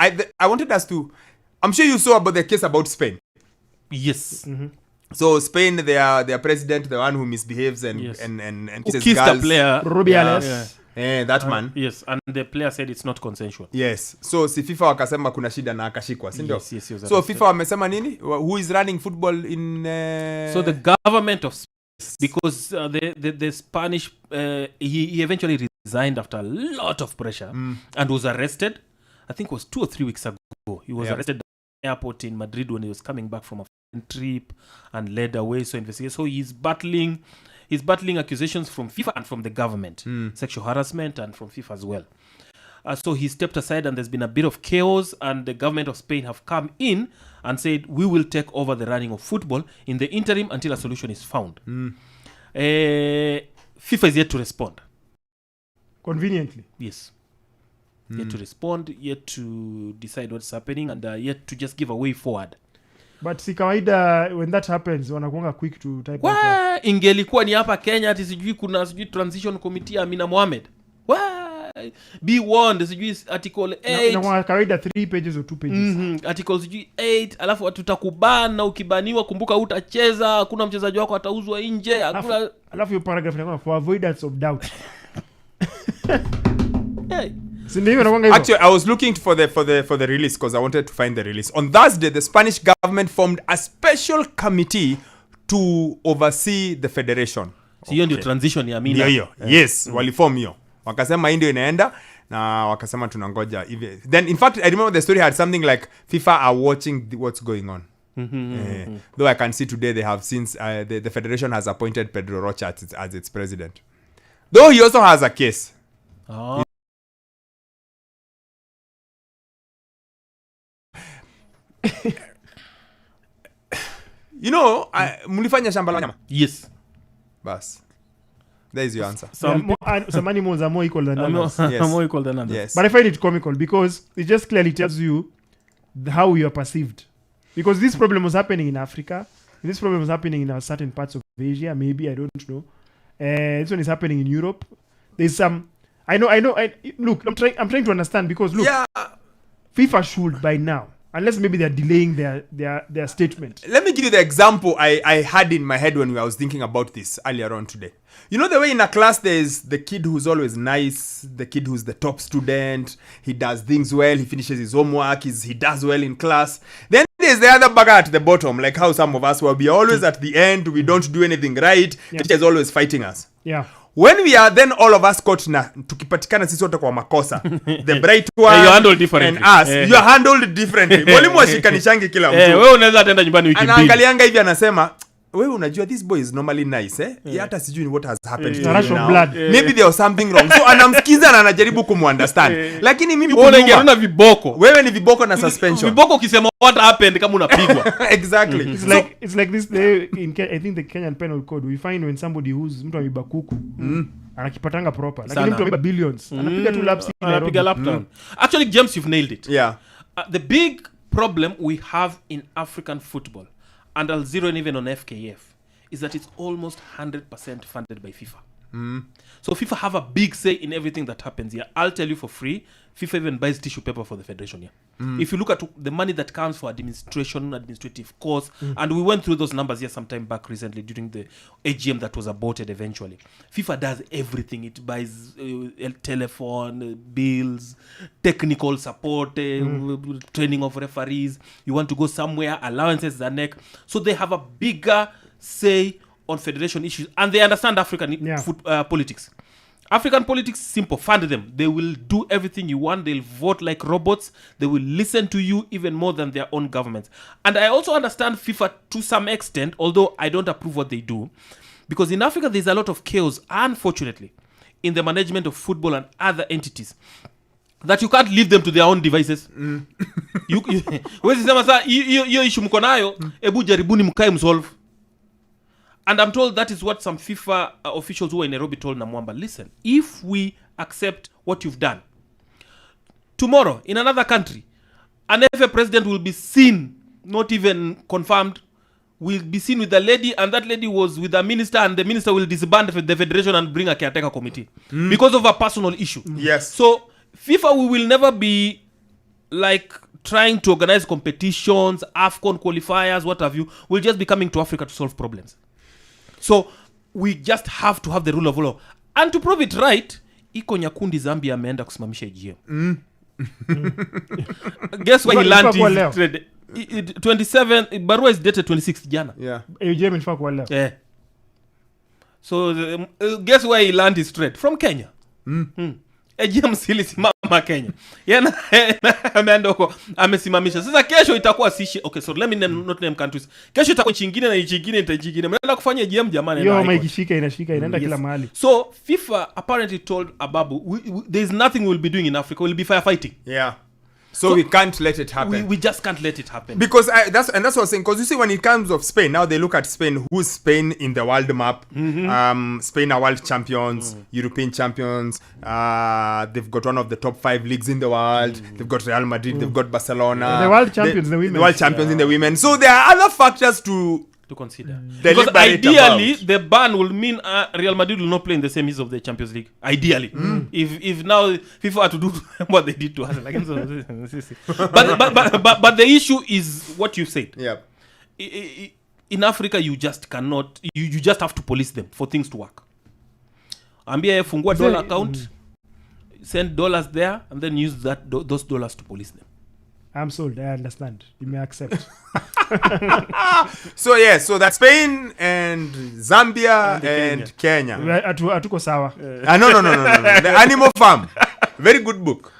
I wanted us to. I'm sure you saw about the case about Spain. Yes. So Spain, their president, the one who misbehaves and kisses girls. The player Rubiales. That man. Yes, and the player said it's not consensual. Yes. So si FIFA wakasema kuna shida na akashikwa, si ndio? Yes, so FIFA wamesema nini? Who is running football in So the government of because the Spanish he eventually resigned after a lot of pressure and was arrested. I think it was 2 or 3 weeks ago. He was arrested at the airport in Madrid when he was coming back from a trip and led away. So he's battling accusations from FIFA and from the government, sexual harassment, and from FIFA as well. So he stepped aside, and there's been a bit of chaos, and the government of Spain have come in and said, we will take over the running of football in the interim until a solution is found. FIFA is yet to respond. Conveniently. Yes. Yet to respond, yet to decide what's happening, and yet to just give a way forward. But si kawaida when that happens wanakuanga quick to type out. Ingelikuwa ni hapa Kenya ati sijui kuna transition committee Amina Mohamed. Be warned sijui article 8. Na kawaida 3 pages or 2 pages. Article sijui 8 alafu tutakubana na ukibaniwa kumbuka utacheza, hakuna mchezaji wako atauzwa nje, hakuna alafu hiyo paragraph inakuwa for avoidance of doubt. Hey. Actually, I was looking for the release because I wanted to find the release. On Thursday, the Spanish government formed a special committee to oversee the federation. So hiyo ndio transition ya Amina. Hiyo. Yes, waliform hiyo. Wakasema hii ndio inaenda na wakasema tunangoja. Then in fact, I remember the story had something like FIFA are watching what's going on. Though I can see today they have since the federation has appointed Pedro Rocha as its president. Though he also has a case. Oh. You know, mlifanya shamba la nyama? Yes. Bas. There is your answer. Some animals are more equal than others. Yes. More equal than others. Yes. But I find it comical because it just clearly tells you how you are perceived. Because this problem was happening in Africa. This problem was happening in certain parts of Asia. Maybe, I don't know. This one is happening in Europe. There's some... I know. Look, I'm trying to understand because, look, FIFA should by now, unless maybe they're delaying their statement. Let me give you the example I had in my head when I was thinking about this earlier on today. You know the way in a class there's the kid who's always nice, the kid who's the top student, he does things well, he finishes his homework, he does well in class. Then there's the other bugger at the bottom, like how some of us will be always at the end, we don't do anything right, the teacher is always fighting us. Yeah. When we are then all of us caught na tukipatikana sisi wote kwa makosa, the bright one you handle differently and us, you are handled differently. Mwalimu ashikanishangi kila mtu. Wewe unaweza atenda nyumbani wiki mbili. Anaangalianga hivi anasema, wewe unajua this boy is normally nice hata sijui what has happened to him now. Maybe there was something wrong. So anamsikiza na anajaribu kumunderstand. Lakini mimi unaingia viboko. Wewe ni viboko na suspension. Viboko ukisema what happened kama unapigwa. Exactly. It's like this I think the Kenyan penal code we find when somebody who's mtu ameiba kuku anakipatanga proper. Lakini mtu ameiba billions anapiga tu laps anapiga lap down. Actually James, you've nailed it. Yeah. The big problem we have in African football, and I'll zero in even on FKF, is that it's almost 100% funded by FIFA. So FIFA have a big say in everything that happens here. I'll tell you for free, FIFA even buys tissue paper for the federation here. If you look at the money that comes for administrative costs, and we went through those numbers here sometime back recently during the AGM that was aborted eventually. FIFA does everything. It buys telephone, bills, technical support, training of referees. You want to go somewhere, allowances are neck. So they have a bigger say on federation issues, and they understand African politics. African politics, simple, fund them. They will do everything you want. They'll vote like robots. They will listen to you even more than their own governments. And I also understand FIFA to some extent, although I don't approve what they do, because in Africa there's a lot of chaos, unfortunately, in the management of football and other entities, that you can't leave them to their own devices. Wezi sema saa hiyo issue mko nayo, ebu jaribuni mkae msolve. And I'm told that is what some FIFA officials who are in Nairobi told Namwamba. Listen, if we accept what you've done, tomorrow in another country, an FA president will be seen, not even confirmed, will be seen with a lady, and that lady was with a minister, and the minister will disband the federation and bring a caretaker committee because of a personal issue. Yes. So FIFA, we will never be like trying to organize competitions, AFCON qualifiers, what have you, will just be coming to Africa to solve problems. So we just have to have the rule of law. And to prove it right, iko Nyakundi Zambia ameenda kusimamisha AGM. Guess why he landed his trade? 27 barua is dated 26 jana. Yeah. AGM in fact wala. Yeah. So guess why he landed his trade? From Kenya. AGM silisimama Kenya. Yana ameenda huko amesimamisha. Sasa kesho itakuwa sishi. Okay, so let me not name countries. Kesho itakuwa nchi nyingine na nchi nyingine. Mnaenda kufanya AGM jamani. Yo maikishika inashika inaenda kila mahali. So FIFA apparently told Ababu there is nothing we'll be doing in Africa. We'll be firefighting. Yeah. So we can't let it happen. We just can't let it happen. Because that's what I was saying. Because you see, when it comes of Spain, now they look at Spain. Who's Spain in the world map? Spain are world champions, European champions. They've got one of the top 5 leagues in the world. They've got Real Madrid. They've got Barcelona. The world champions, the women. The world champions in the women. So there are other factors to consider. Because ideally, the ban will mean Real Madrid will not play in the semis of the Champions League. Ideally. If now FIFA had to do what they did to us. But the issue is what you said. Yeah. In Africa, you just cannot, you just have to police them for things to work. Ambia fungua dollar account, send dollars there, and then use those dollars to police them. I'm sold. I understand. You may accept. So yeah, so that's Spain and Zambia and Kenya. Atuko sawa. No. The Animal Farm. Very good book.